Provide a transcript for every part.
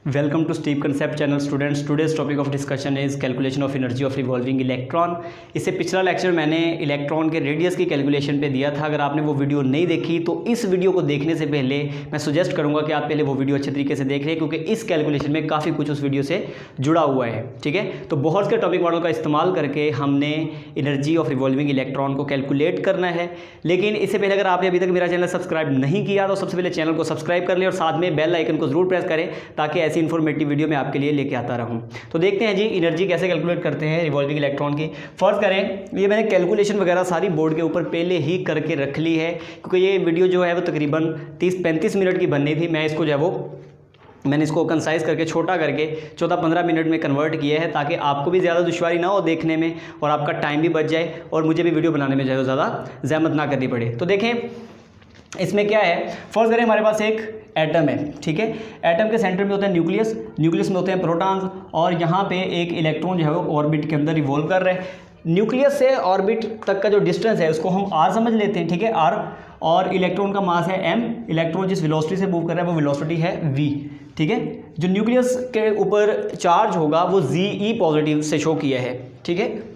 Welcome to Steep Concept channel students. Today's topic of discussion is calculation of energy of revolving electron. इससे पिछला lecture मैंने electron के radius की calculation पे दिया था। अगर आपने वो वीडियो नहीं देखी तो इस वीडियो को देखने से पहले मैं सुजेस्ट करूंगा कि आप पहले वो वीडियो अच्छे तरीके से देख लें, क्योंकि इस कैलकुलेशन में काफ़ी कुछ उस वीडियो से जुड़ा हुआ है। ठीक है, तो बोहर्स के टॉपिक मॉडल का इस्तेमाल करके हमने एनर्जी ऑफ रिवॉल्विंग इलेक्ट्रॉन को कैलकुलेट करना है। लेकिन इससे पहले अगर आपने अभी तक मेरा चैनल सब्सक्राइब नहीं किया तो सबसे पहले चैनल को सब्सक्राइब कर लें और साथ में बेल आइकन को जरूर प्रेस करें ताकि ऐसी इन्फॉर्मेटिव वीडियो मैं आपके लिए लेके आता रहूं। तो देखते हैं जी एनर्जी कैसे कैलकुलेट करते हैं रिवॉल्विंग इलेक्ट्रॉन की। फर्स्ट करें, ये मैंने कैलकुलेशन वगैरह सारी बोर्ड के ऊपर पहले ही करके रख ली है, क्योंकि ये वीडियो जो है वो तकरीबन 30-35 मिनट की बननी थी। मैं इसको जो है वो मैंने इसको कंसाइज करके छोटा करके 14-15 मिनट में कन्वर्ट किया है ताकि आपको भी ज़्यादा दुश्वारी ना हो देखने में और आपका टाइम भी बच जाए और मुझे भी वीडियो बनाने में जो है ज़्यादा जहमत ना करनी पड़े। तो देखें इसमें क्या है। फर्स्ट करें, हमारे पास एक एटम है। ठीक है, एटम के सेंटर में होता है न्यूक्लियस, न्यूक्लियस में होते हैं प्रोटॉन्स और यहाँ पे एक इलेक्ट्रॉन जो है वो ऑर्बिट के अंदर रिवॉल्व कर रहा है। न्यूक्लियस से ऑर्बिट तक का जो डिस्टेंस है उसको हम आर समझ लेते हैं। ठीक है, आर, और इलेक्ट्रॉन का मास है एम। इलेक्ट्रॉन जिस वेलोसिटी से मूव कर रहा है वो वेलोसिटी है वी। ठीक है, जो न्यूक्लियस के ऊपर चार्ज होगा वो जी पॉजिटिव से शो किया है। ठीक है,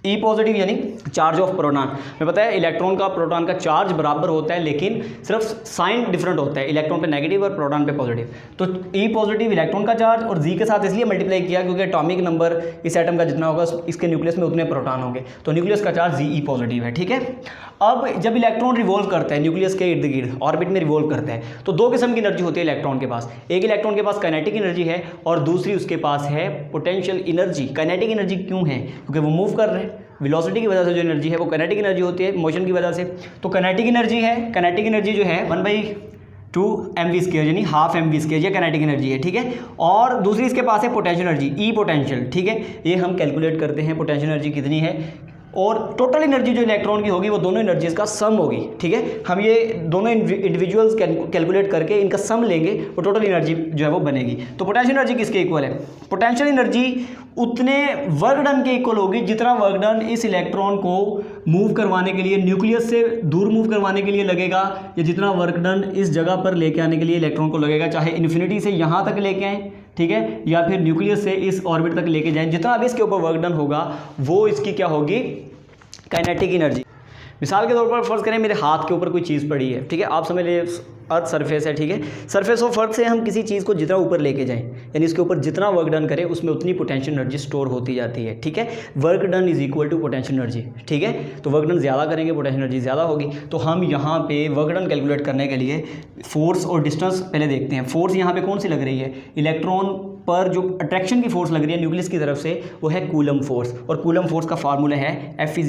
ई पॉजिटिव यानी चार्ज ऑफ प्रोटॉन। मैं पता है इलेक्ट्रॉन का प्रोटॉन का चार्ज बराबर होता है, लेकिन सिर्फ साइन डिफरेंट होता है, इलेक्ट्रॉन पे नेगेटिव और प्रोटॉन पे पॉजिटिव। तो ई पॉजिटिव इलेक्ट्रॉन का चार्ज और जी के साथ इसलिए मल्टीप्लाई किया क्योंकि एटॉमिक नंबर इस एटम का जितना होगा इसके न्यूक्लियस में उतने प्रोटॉन होंगे, तो न्यूक्लियस का चार्ज जी ई पॉजिटिव है। ठीक है, अब जब इलेक्ट्रॉन रिवॉल्व करता है न्यूक्लियस के इर्द गिर्द ऑर्बिट में रिवॉल्व करता है तो दो किस्म की एनर्जी होती है इलेक्ट्रॉन के पास। एक इलेक्ट्रॉन के पास काइनेटिक एनर्जी है और दूसरी उसके पास है पोटेंशियल एनर्जी। काइनेटिक एनर्जी क्यों है? क्योंकि वो मूव कर रहे हैं, वेलोसिटी की वजह से जो एनर्जी है वो काइनेटिक एनर्जी होती है, मोशन की वजह से। तो काइनेटिक एनर्जी है, काइनेटिक एनर्जी जो है 1/2 mv² यानी हाफ mv², ये काइनेटिक एनर्जी है। ठीक है, और दूसरी इसके पास है पोटेंशियल एनर्जी, ई पोटेंशियल। ठीक है, ये हम कैलकुलेट करते हैं पोटेंशियल एनर्जी कितनी है, और टोटल एनर्जी जो इलेक्ट्रॉन की होगी वो दोनों एनर्जीज का सम होगी। ठीक है, हम ये दोनों इंडिविजुअल्स कैलकुलेट करके इनका सम लेंगे, वो टोटल एनर्जी जो है वो बनेगी। तो पोटेंशियल एनर्जी किसके इक्वल है? पोटेंशियल एनर्जी उतने वर्क डन के इक्वल होगी जितना वर्क डन इस इलेक्ट्रॉन को मूव करवाने के लिए, न्यूक्लियस से दूर मूव करवाने के लिए लगेगा, या जितना वर्क डन इस जगह पर लेके आने के लिए इलेक्ट्रॉन को लगेगा, चाहे इन्फिनिटी से यहाँ तक लेके आएँ, ठीक है, या फिर न्यूक्लियस से इस ऑर्बिट तक लेके जाएं, जितना भी इसके ऊपर वर्क डन होगा वो इसकी क्या होगी? Kinetic energy. मिसाल के तौर पर फर्ज करें मेरे हाथ के ऊपर कोई चीज़ पड़ी है। ठीक है, आप समझ लीजिए अर्थ सरफेस है। ठीक है, सरफेस ऑफ अर्थ से हम किसी चीज़ को जितना ऊपर लेके जाएं, यानी इसके ऊपर जितना वर्क डन करें उसमें उतनी पोटेंशियल एनर्जी स्टोर होती जाती है। ठीक है, work done is equal to potential energy. ठीक है, तो वर्क डन ज़्यादा करेंगे पोटेंशियल एनर्जी ज़्यादा होगी। तो हम यहाँ पे वर्क डन कैलकुलेट करने के लिए फोर्स और डिस्टेंस पहले देखते हैं। फोर्स यहाँ पे कौन सी लग रही है? इलेक्ट्रॉन पर जो अट्रैक्शन की फोर्स लग रही है न्यूक्लियस की तरफ से वो है कूलम फोर्स, और कूलम फोर्स का फार्मूला है F =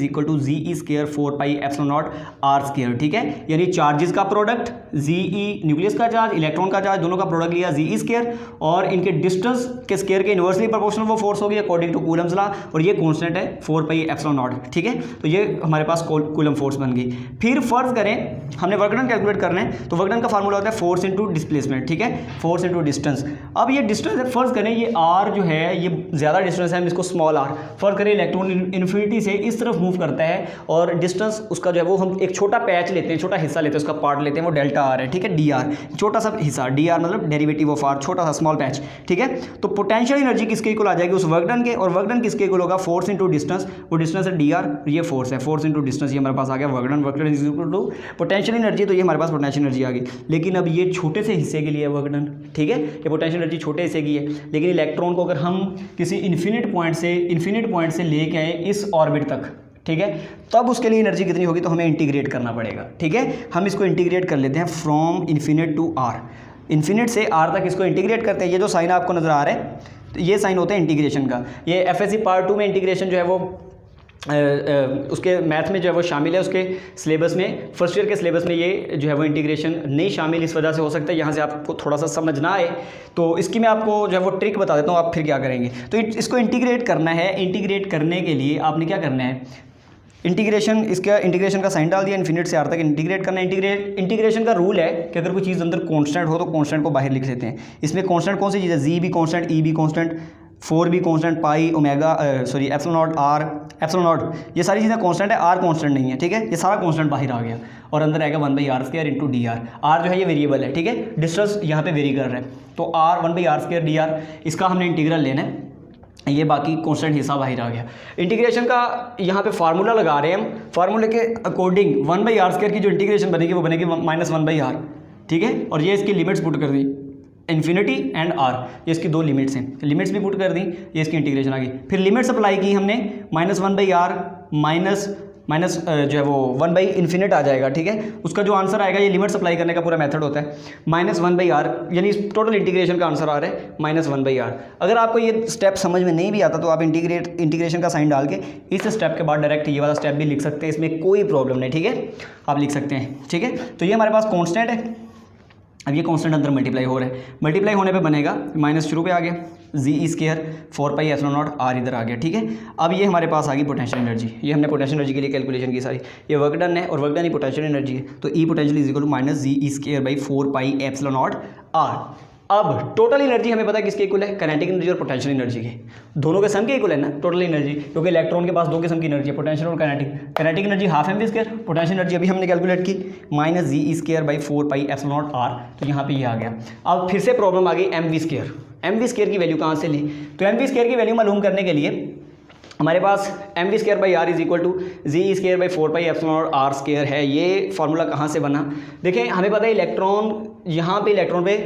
GE² 4πε0r²। ठीक है, यानी चार्जेस का प्रोडक्ट GE न्यूक्लियस का चार्ज, इलेक्ट्रॉन का चार्ज, दोनों का प्रोडक्ट लिया GE², और इनके डिस्टेंस के स्क्वायर के इनवर्सली प्रोपोर्शनल वो फोर्स होगी अकॉर्डिंग टू कूलम्स लॉ, और ये कांस्टेंट है 4πε0। ठीक है, तो ये हमारे पास कूलम फोर्स बन गई। फिर फर्ज करें हमने वर्क डन कैलकुलेट करना है, तो वर्क डन का फार्मूला होता है फोर्स इंटू डिस्प्लेसमेंट। ठीक है, फोर्स इंटू डिस्टेंस। अब ये डिस्टेंस है, फर्ज करें ये आर जो है ये ज़्यादा डिस्टेंस है, हम इसको स्मॉल आर फर्ज करें। इलेक्ट्रॉन इन्फिनिटी से इस तरफ मूव करता है और डिस्टेंस उसका जो है वो हम एक छोटा पैच लेते हैं, छोटा हिस्सा लेते हैं, उसका पार्ट लेते हैं, वो डेल्टा आर है। ठीक है, डी आर छोटा सा हिस्सा, डी आर मतलब डेरिवेटिव ऑफ आर, छोटा सा स्मॉल पैच। ठीक है, तो पोटेंशियल एनर्जी किसके इक्वल आ जाएगी? उस वर्क डन के, और वर्क डन किसके इक्वल होगा? Force into distance. वो डिस्टेंस है डी आर, ये फोर्स है, फोर्स इंटू डिस्टेंस, ये हमारे पास आ गया work done. Work done is equal to potential energy, तो ये हमारे पास पोटेंशियल एनर्जी आ गई। लेकिन अब ये छोटे से हिस्से के लिए वर्क डन। ठीक है, ये पोटेंशियल एनर्जी छोटे हिस्से की है, लेकिन इलेक्ट्रॉन को अगर हम किसी इन्फिनिट पॉइंट से लेके आए इस ऑर्बिट तक, ठीक है, तब उसके लिए एनर्जी कितनी होगी? तो हमें इंटीग्रेट करना पड़ेगा। ठीक है, हम इसको इंटीग्रेट कर लेते हैं from infinite to R. Infinite से आर तक इसको इंटीग्रेट करते हैं। ये जो साइन आपको नजर आ रहा है, तो ये साइन होता है इंटीग्रेशन का। ये FSC पार्ट 2 में इंटीग्रेशन जो है वो उसके मैथ में जो है वो शामिल है, उसके सिलेबस में, फर्स्ट ईयर के सिलेबस में ये जो है वो इंटीग्रेशन नहीं शामिल, इस वजह से हो सकता है यहाँ से आपको थोड़ा सा समझ ना आए। तो इसकी मैं आपको जो है वो ट्रिक बता देता हूँ, आप फिर क्या करेंगे। तो इसको इंटीग्रेट करना है। इंटीग्रेट करने के लिए आपने क्या करना है? इंटीग्रेशन का साइन डाल दिया, इन्फिनिट से आर तक इंटीग्रेट करना है। इंटीग्रेशन का रूल है कि अगर कोई चीज़ अंदर कांस्टेंट हो तो कांस्टेंट को बाहर लिख लेते हैं। इसमें कांस्टेंट कौन सी चीज़ है? जी भी कांस्टेंट, ई भी कांस्टेंट, 4 भी constant, pi omega sorry epsilon not R, epsilon not, ये सारी चीज़ें कांस्टेंट है, आर कांस्टेंट नहीं है, ठीक है, ये सारा कांस्टेंट बाहर आ गया और अंदर आएगा 1/r² into D R. Are जो है ये वेरिएबल है, ठीक है, डिस्टेंस यहाँ पे वेरी कर रहा है, तो आर 1/r² डी आर, इसका हमने इंटीग्रल लेना है, ये बाकी कांस्टेंट हिस्सा बाहर आ गया। इंटीग्रेशन का यहाँ पे फार्मूला लगा रहे हैं हम, फार्मूले के अकॉर्डिंग 1/r² की जो इंटीग्रेशन बनेगी वो बनेगी -1/r, ठीक है, और ये इसकी लिमिट्स पुट कर दी, इन्फिनिटी एंड आर, ये इसकी दो लिमिट्स हैं, लिमिट्स भी पुट कर दी, ये इसकी इंटीग्रेशन आ गई। फिर लिमिट्स अप्लाई की हमने, -1/r माइनस जो है वो 1/∞ आ जाएगा, ठीक है, उसका जो आंसर आएगा, ये लिमिट्स अप्लाई करने का पूरा मेथड होता है, -1/r, यानी टोटल इंटीग्रेशन का आंसर आ रहा है -1/r। अगर आपको ये स्टेप समझ में नहीं भी आता तो आप इंटीग्रेशन का साइन डाल के इस स्टेप के बाद डायरेक्ट ये वाला स्टेप भी लिख सकते हैं, इसमें कोई प्रॉब्लम नहीं, ठीक है, आप लिख सकते हैं, ठीक है। तो ये हमारे पास कॉन्स्टेंट है, अब ये कांस्टेंट अंदर मल्टीप्लाई हो रहा है, मल्टीप्लाई होने पे बनेगा माइनस शुरू पे आ गया, जी² 4πε0 r इधर आ गया, ठीक है। अब ये हमारे पास आ गई पोटेंशियल एनर्जी, ये हमने पोटेंशियल एनर्जी के लिए कैलकुलेशन की सारी, ये वर्क डन है और वर्क डन ही पोटेंशियल एनर्जी है, तो E potential is equal to -g² 4πε0 r। अब टोटल एनर्जी हमें पता है किसके इक्वल है, काइनेटिक एनर्जी और पोटेंशियल एनर्जी के, दोनों के सम के इक्वल है ना टोटल एनर्जी, क्योंकि इलेक्ट्रॉन के पास दो किस्म की एनर्जी है, पोटेंशियल और kinetic. Kinetic energy half mv², potential energy अभी हमने कैलकुलेट की -g² 4πε0 r, तो यहाँ पे ये आ गया। अब फिर से प्रॉब्लम आ गई mv², mv² की वैल्यू कहाँ से ली, तो mv² की वैल्यू मालूम करने के लिए हमारे पास mv²/r is equal to g² 4πε0 r² है। ये फार्मूला कहाँ से बना, देखें हमें पता है इलेक्ट्रॉन, यहाँ पे इलेक्ट्रॉन पे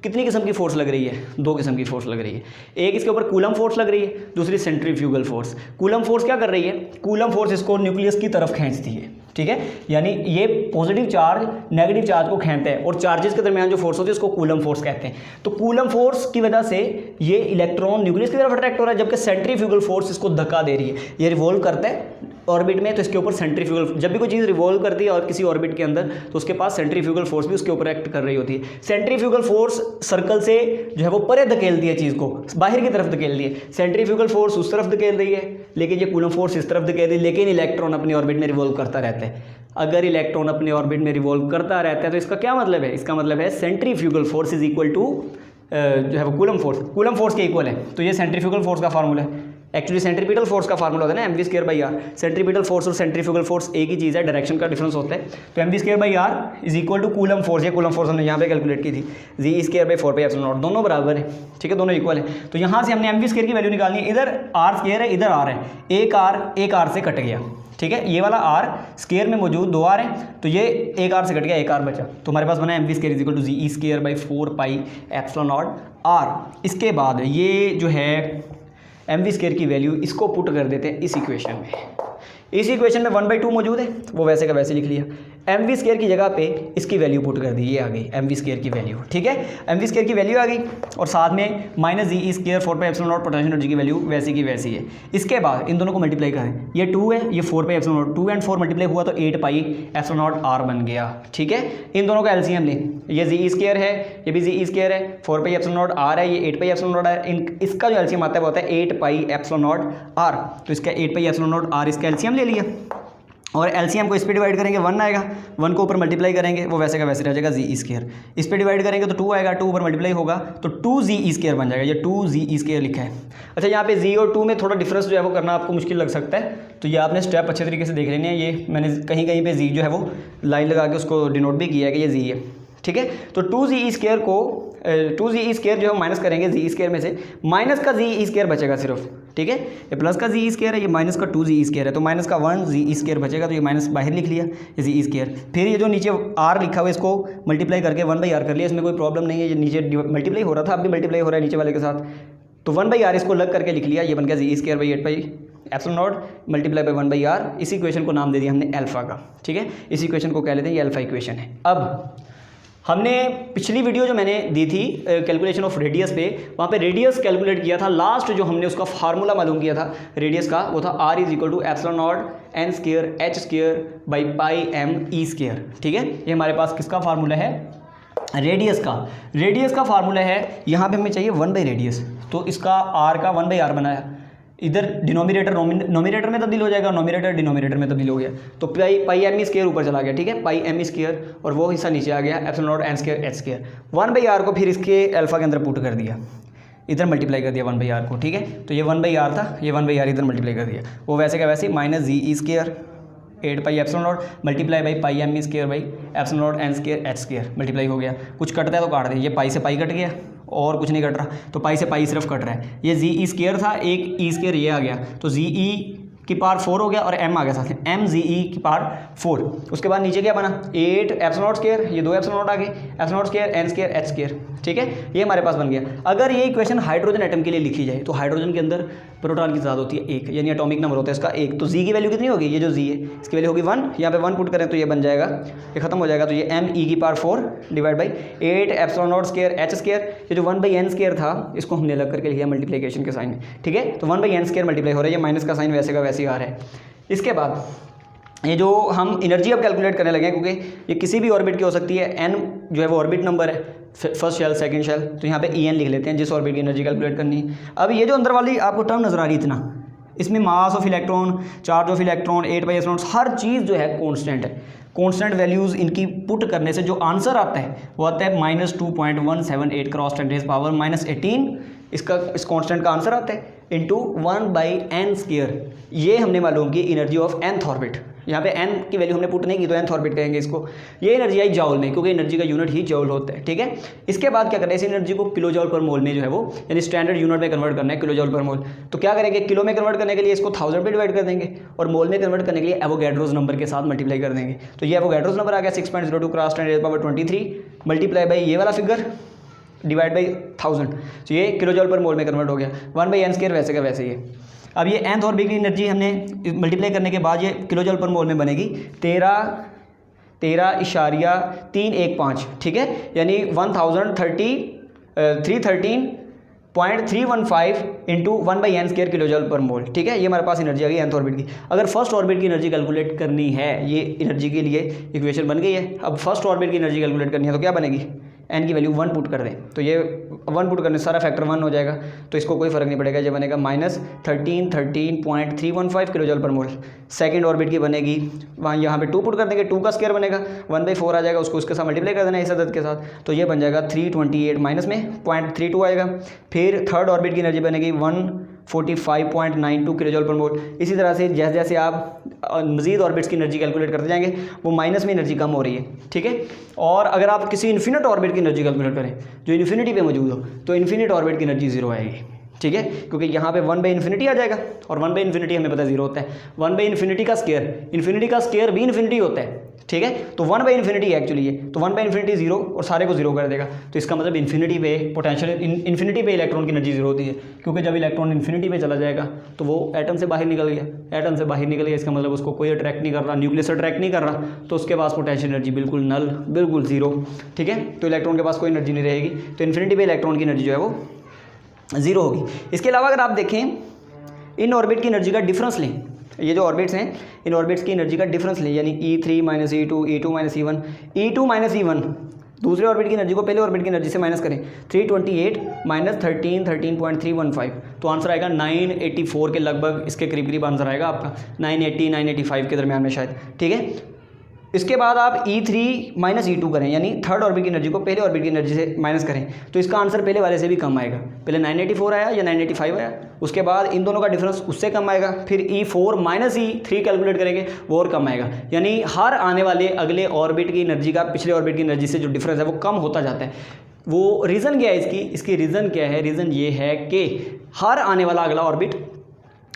कितनी किस्म की फोर्स लग रही है, दो किस्म की फोर्स लग रही है, एक इसके ऊपर कूलम फोर्स लग रही है, दूसरी सेंट्रीफ्यूगल फोर्स। कूलम फोर्स क्या कर रही है, कूलम फोर्स इसको न्यूक्लियस की तरफ खींचती है, ठीक है, यानी ये पॉजिटिव चार्ज नेगेटिव चार्ज को खींचता है और चार्जेस के दरमियान जो फोर्स होती है उसको कूलम फोर्स कहते हैं। तो कूलम फोर्स की वजह से ये इलेक्ट्रॉन न्यूक्लियस की तरफ अट्रैक्ट हो रहा है, जबकि सेंट्रीफ्यूगल फोर्स इसको धक्का दे रही है, ये रिवॉल्व करता है ऑर्बिट में, तो इसके ऊपर सेंट्रीफ्यूगल, जब भी कोई चीज़ रिवॉल्व करती है और किसी ऑर्बिट के अंदर तो उसके पास सेंट्रीफ्यूगल फोर्स भी उसके ऊपर एक्ट कर रही होती है। सेंट्रीफ्यूगल फोर्स सर्कल से जो है वो परे धकेलती है, चीज़ को बाहर की तरफ धकेलती है, सेंट्रीफ्यूगल फोर्स उस तरफ धकेल रही है, लेकिन ये कूलम फोर्स इस तरफ धकेल रही है, लेकिन इलेक्ट्रॉन अपनी ऑर्बिट में रिवॉल्व करता रहता है। अगर इलेक्ट्रॉन अपने ऑर्बिट में रिवॉल्व करता रहता है तो इसका क्या मतलब है, इसका मतलब है centrifugal force is equal to जो है वो कूलम फोर्स के इक्वल है। तो ये सेंट्रीफ्यूगल फोर्स का फार्मूला है, एक्चुअली सेंट्रीपिटल फोर्स का फार्मूला होता है ना mv²/r। सेंट्रीपिटल फोर्स और सेंट्रीफ्यूगल फोर्स एक ही चीज़ है, डायरेक्शन का डिफरेंस होता है। तो mv²/r is equal to coulomb force, ये कूलम फोर्स हमने यहाँ पे कैलकुलेट की थी, g² 4πε0, दोनों बराबर है, ठीक है, दोनों इक्वल है। तो यहाँ से हमने mv² की वैल्यू निकालनी है, इधर r² है, इधर r है, एक r से कट गया, ठीक है, ये वाला r स्क्वायर में मौजूद 2r है, तो ये एक r से कट गया, एक r बचा, तो हमारे पास बना mv² is equal to g² 4πε0 r। इसके बाद ये जो है mv² की वैल्यू इसको पुट कर देते हैं इस इक्वेशन में, इस इक्वेशन में 1/2 मौजूद है, वो वैसे का वैसे लिख लिया, mv² की जगह पे इसकी वैल्यू पुट कर दी, ये आ गई mv² की वैल्यू, ठीक है, mv² की वैल्यू आ गई और साथ में -g² 4πε0 पोटेंशियल एनर्जी की वैल्यू वैसी की वैसी है। इसके बाद इन दोनों को मल्टीप्लाई करें, ये 2 है, ये 4πε0, 2 and 4 मल्टीप्लाई हुआ तो 8πε0 r बन गया, ठीक है। इन दोनों का एलसीएम लें, ये g² है, ये भी g² है, 4πε0 r है, ये 8πε0 है, इसका जो एलसीएम आता है वो होता है 8πε0 r, तो इसका 8πε0 r इसका एलसीएम ले लिया और एलसीएम को इस पे डिवाइड करेंगे 1 आएगा, 1 को ऊपर मल्टीप्लाई करेंगे वो वैसे का वैसे रह जाएगा g², इस पे डिवाइड करेंगे तो 2 आएगा, 2 ऊपर मल्टीप्लाई होगा तो 2g² बन जाएगा, ये 2g² लिखा है। अच्छा, यहाँ पे g और 2 में थोड़ा डिफरेंस जो है वो करना आपको मुश्किल लग सकता है, तो ये आपने स्टेप अच्छे तरीके से देख लेने हैं। ये मैंने कहीं कहीं पे g जो है वो लाइन लगा के उसको डिनोट भी किया है कि ये g है, ठीक है। तो 2g² को 2g² जो हम माइनस करेंगे g² में से, माइनस का g² बचेगा सिर्फ, ठीक है, ये प्लस का g² है, ये माइनस का 2g² है, तो माइनस का 1g² बचेगा, तो ये माइनस बाहर लिख लिया, ये g²। फिर ये जो नीचे r लिखा हुआ है इसको मल्टीप्लाई करके 1/r कर लिया, इसमें कोई प्रॉब्लम नहीं है, ये नीचे मल्टीप्लाई हो रहा था, अब भी मल्टीप्लाई हो रहा है नीचे वाले के साथ, तो 1/r इसको लग करके लिख लिया, ये बन गया g² 8πε0 मल्टीप्लाई बाई 1/r। इस इक्वेशन को नाम दे दिया हमने अल्फा का, ठीक है, इस इक्वेशन को कह लेते हैं ये अल्फा इक्वेशन है। अब हमने पिछली वीडियो जो मैंने दी थी कैलकुलेशन ऑफ रेडियस पे, वहाँ पे रेडियस कैलकुलेट किया था, लास्ट जो हमने उसका फार्मूला मालूम किया था रेडियस का, वो था r is equal to ε0 n² h² by πm e², ठीक है। ये हमारे पास किसका फार्मूला है, रेडियस का फार्मूला है। यहाँ पे हमें चाहिए 1/रेडियस, तो इसका r का 1/r बनाया, इधर डिनोमिनेटर नोमिनेटर में तब्दील हो जाएगा, नोमिनेटर डिनोमिनेटर में तब्दील हो गया, तो πm² ऊपर चला गया, ठीक है, πm² और वो हिस्सा नीचे आ गया ε0 n² h²। 1/r को फिर इसके अल्फा के अंदर पुट कर दिया, इधर मल्टीप्लाई कर दिया 1/r को, ठीक है। तो ये 1/r था, ये 1/r इधर मल्टीप्लाई कर दिया, वो वैसे का वैसे minus G E square 8 pi epsilon not multiply by pi M E square by epsilon not N square H square multiply हो गया। कुछ कटता है तो काट दे, ये पाई से पाई कट गया और कुछ नहीं कट रहा, तो पाई से पाई सिर्फ कट रहा है। ये जी ई स्क्वायर था, एक ई स्क्वायर ये आ गया, तो जी ई की पावर 4 हो गया और m आ गया साथ में, m जी ई की पावर 4। उसके बाद नीचे क्या बना 8 एप्सिलॉन नॉट स्क्वायर, ये 2 एप्सिलॉन नॉट आ गए, epsilon not square N square H square, ठीक है। ये हमारे पास बन गया। अगर ये इक्वेशन हाइड्रोजन एटम के लिए लिखी जाए तो हाइड्रोजन के अंदर प्रोटॉन की तादाद होती है 1, यानी एटॉमिक नंबर होता है इसका 1, तो जी की वैल्यू कितनी होगी, ये जो जी है इसकी वैल्यू होगी 1, यहाँ पे 1 पुट करें तो ये बन जाएगा, ये खत्म हो जाएगा, तो ये m e की power 4 divide by 8 epsilon not square H square, ये जो 1/n स्क्वायर था इसको हमने अलग करके लिया मल्टीप्लिकेशन के साइन में, ठीक है। तो 1/n स्क्वायर मल्टीप्लाई हो रहा है, ये माइनस का साइन वैसे का वैसे ही आ रहा है। इसके बाद ये जो हम एनर्जी अब कैलकुलेट करने लगे हैं, क्योंकि ये किसी भी ऑर्बिट की हो सकती है, n जो है वो ऑर्बिट नंबर है, फर्स्ट शेल सेकंड शेल, तो यहाँ पे En लिख लेते हैं जिस ऑर्बिट की एनर्जी कैलकुलेट करनी है। अब ये जो अंदर वाली आपको टर्म नजर आ रही है इतना, इसमें mass of electron, charge of electron, 8 pi epsilon, हर चीज़ जो है कॉन्स्टेंट है। कॉन्स्टेंट वैल्यूज़ इनकी पुट करने से जो आंसर आता है वो आता है -2.178 क्रॉस 10 पावर -18, इसका इस कांस्टेंट का आंसर आता है इंटू 1/n स्क्वायर। ये हमने मालूम की एनर्जी ऑफ nth ऑर्बिट, यहाँ पे n की वैल्यू हमने पुट नहीं की तो nth ऑर्बिट कहेंगे इसको। ये एनर्जी आई जॉल में, क्योंकि एनर्जी का यूनिट ही जॉल होता है, ठीक है। इसके बाद क्या करना है, इस एनर्जी को किलो जॉल पर मोल में जो है वो यानी स्टैंडर्ड यूनिट में कन्वर्ट करना है, किलो जॉल पर मोल। तो क्या करेंगे, किलो में कन्वर्ट करने के लिए इसको 1000 पे डिवाइड कर देंगे और मोल में कन्वर्ट करने के लिए एवोगैड्रोस नंबर के साथ मल्टीप्लाई कर देंगे। तो ये एवोगैड्रोस नंबर आ गया 6.02 क्रॉस 10⁻23 मल्टीप्लाई बाई ये वाला फिगर डिवाइड बाई 1000, तो ये किलो जॉल पर मोल में कन्वर्ट हो गया। 1/n स्क्वायर वैसे का वैसे ही है। अब ये nth ऑर्बिट की एनर्जी हमने मल्टीप्लाई करने के बाद ये किलो जॉल पर मोल में बनेगी 13.315, ठीक है, यानी 313.315 इंटू 1/n स्क्वायर किलो जॉल पर मोल, ठीक है। ये हमारे पास एनर्जी आ गई nth ऑर्बिट की। अगर फर्स्ट ऑर्बिट की एनर्जी कैलकुलेट करनी है, ये एनर्जी के लिए इक्वेशन बन गई है। अब फर्स्ट ऑर्बिट की एनर्जी कैलकुलेट करनी है तो क्या बनेगी, n की वैल्यू 1 पुट कर दें, तो ये 1 पुट करने सारा फैक्टर 1 हो जाएगा, तो इसको कोई फर्क नहीं पड़ेगा, ये बनेगा -13.315 किलो जॉल पर मोल। सेकंड ऑर्बिट की बनेगी, वहाँ यहाँ पे 2 पुट कर देंगे, 2 का स्क्वायर बनेगा 1/4 आ जाएगा, उसको उसके साथ मल्टीप्लाई कर देना इस अदद के साथ, तो ये बन जाएगा 328 माइनस में 0.32 आएगा। फिर थर्ड ऑर्बिट की एनर्जी बनेगी 145.92 किलो जॉल पर मोल। इसी तरह से जैसे जैसे आप मज़ीद ऑर्बिट्स की एनर्जी कैलकुलेट करते जाएंगे वो माइनस में एनर्जी कम हो रही है, ठीक है। और अगर आप किसी इन्फिनिट ऑर्बिट की एनर्जी कैलकुलेट करें जो इन्फिनिटी पे मौजूद हो, तो इन्फिनिट ऑर्बिट की एनर्जी 0 आएगी, ठीक है, क्योंकि यहाँ पे 1/∞ आ जाएगा और 1/∞ हमें पता है 0 होता है। 1/∞ का स्क्वायर, इन्फिनिटी का स्क्वायर भी इन्फिनिटी होता है, ठीक है। तो 1/∞ एक्चुअली है, तो 1/∞ 0 और सारे को 0 कर देगा, तो इसका मतलब इन्फिनिटी पे पोटेंशियल इन्फिनिटी पे इलेक्ट्रॉन की एनर्जी 0 होती है, क्योंकि जब इलेक्ट्रॉन इन्फिनिटी पे चला जाएगा तो वो एटम से बाहर निकल गया, एटम से बाहर निकल गया, इसका मतलब उसको कोई अट्रैक्ट नहीं कर रहा, न्यूक्लियस अट्रैक्ट नहीं कर रहा, तो उसके पास पोटेंशियल एनर्जी बिल्कुल नल, बिल्कुल 0, ठीक है। तो इलेक्ट्रॉन के पास कोई एनर्जी नहीं रहेगी, तो इन्फिनिटी पे इलेक्ट्रॉन की एनर्जी जो है वो 0 होगी। इसके अलावा अगर आप देखें इन ऑर्बिट की एनर्जी का डिफरेंस लें, ये जो ऑर्बिट्स हैं इन ऑर्बिट्स की एनर्जी का डिफरेंस लें, यानी E3 minus E2, E2 minus E1, E2 minus E1, दूसरे ऑर्बिट की एनर्जी को पहले ऑर्बिट की एनर्जी से माइनस करें, 328 माइनस 13.315, तो आंसर आएगा 984 के लगभग, इसके करीब करीब आंसर आएगा आपका 980 985 के दरमियान में शायद, ठीक है। इसके बाद आप E3 माइनस E2 करें, यानी थर्ड ऑर्बिट की एनर्जी को पहले ऑर्बिट की एनर्जी से माइनस करें, तो इसका आंसर पहले वाले से भी कम आएगा। पहले 984 आया या 985 आया, उसके बाद इन दोनों का डिफरेंस उससे कम आएगा, फिर E4 माइनस E3 कैलकुलेट करेंगे वो और कम आएगा, यानी हर आने वाले अगले ऑर्बिट की एनर्जी का पिछले ऑर्बिट की एनर्जी से जो डिफरेंस है वो कम होता जाता है। वो रीज़न क्या है इसकी रीज़न क्या है, रीज़न ये है कि हर आने वाला अगला ऑर्बिट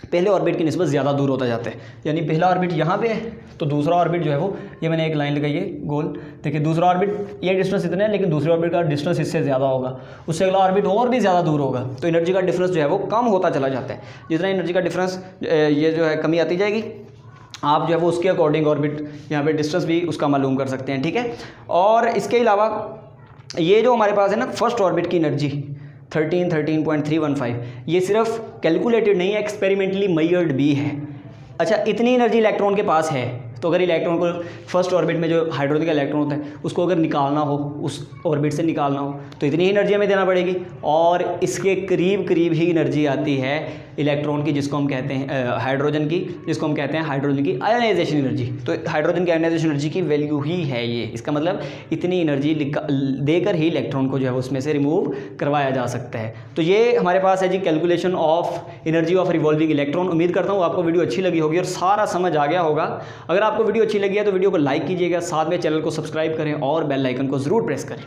पहले ऑर्बिट की निस्बत ज़्यादा दूर होता जाता है, यानी पहला ऑर्बिट यहाँ पे है तो दूसरा ऑर्बिट जो है वो, ये मैंने एक लाइन लगाई है गोल, देखिए दूसरा ऑर्बिट ये डिस्टेंस इतना है लेकिन दूसरे ऑर्बिट का डिस्टेंस इससे ज़्यादा होगा, उससे अगला ऑर्बिट और भी ज़्यादा दूर होगा, तो एनर्जी का डिफरेंस जो है वो कम होता चला जाता है। जितना एनर्जी का डिफरेंस ये जो है कमी आती जाएगी, आप जो है वो उसके अकॉर्डिंग ऑर्बिट यहाँ पर डिस्टेंस भी उसका मालूम कर सकते हैं, ठीक है। और इसके अलावा ये जो हमारे पास है ना फर्स्ट ऑर्बिट की एनर्जी 13.315, ये सिर्फ कैलकुलेटेड नहीं है, एक्सपेरिमेंटली मेजर्ड भी है। अच्छा, इतनी एनर्जी इलेक्ट्रॉन के पास है, तो अगर इलेक्ट्रॉन को फर्स्ट ऑर्बिट में जो हाइड्रोजन का इलेक्ट्रॉन होता है उसको अगर निकालना हो, उस ऑर्बिट से निकालना हो, तो इतनी ही एनर्जी हमें देना पड़ेगी। और इसके करीब करीब ही एनर्जी आती है इलेक्ट्रॉन की, जिसको हम कहते हैं हाइड्रोजन की, जिसको हम कहते हैं हाइड्रोजन की आयनाइजेशन एनर्जी। तो हाइड्रोजन की आयनाइजेशन एनर्जी की वैल्यू ही है ये। इसका मतलब इतनी एनर्जी देकर ही इलेक्ट्रॉन को जो है उसमें से रिमूव करवाया जा सकता है। तो ये हमारे पास है जी calculation of energy of revolving electron. उम्मीद करता हूँ आपको वीडियो अच्छी लगी होगी और सारा समझ आ गया होगा। अगर आपको वीडियो अच्छी लगी है तो वीडियो को लाइक कीजिएगा, साथ में चैनल को सब्सक्राइब करें और बेल आइकन को ज़रूर प्रेस करें।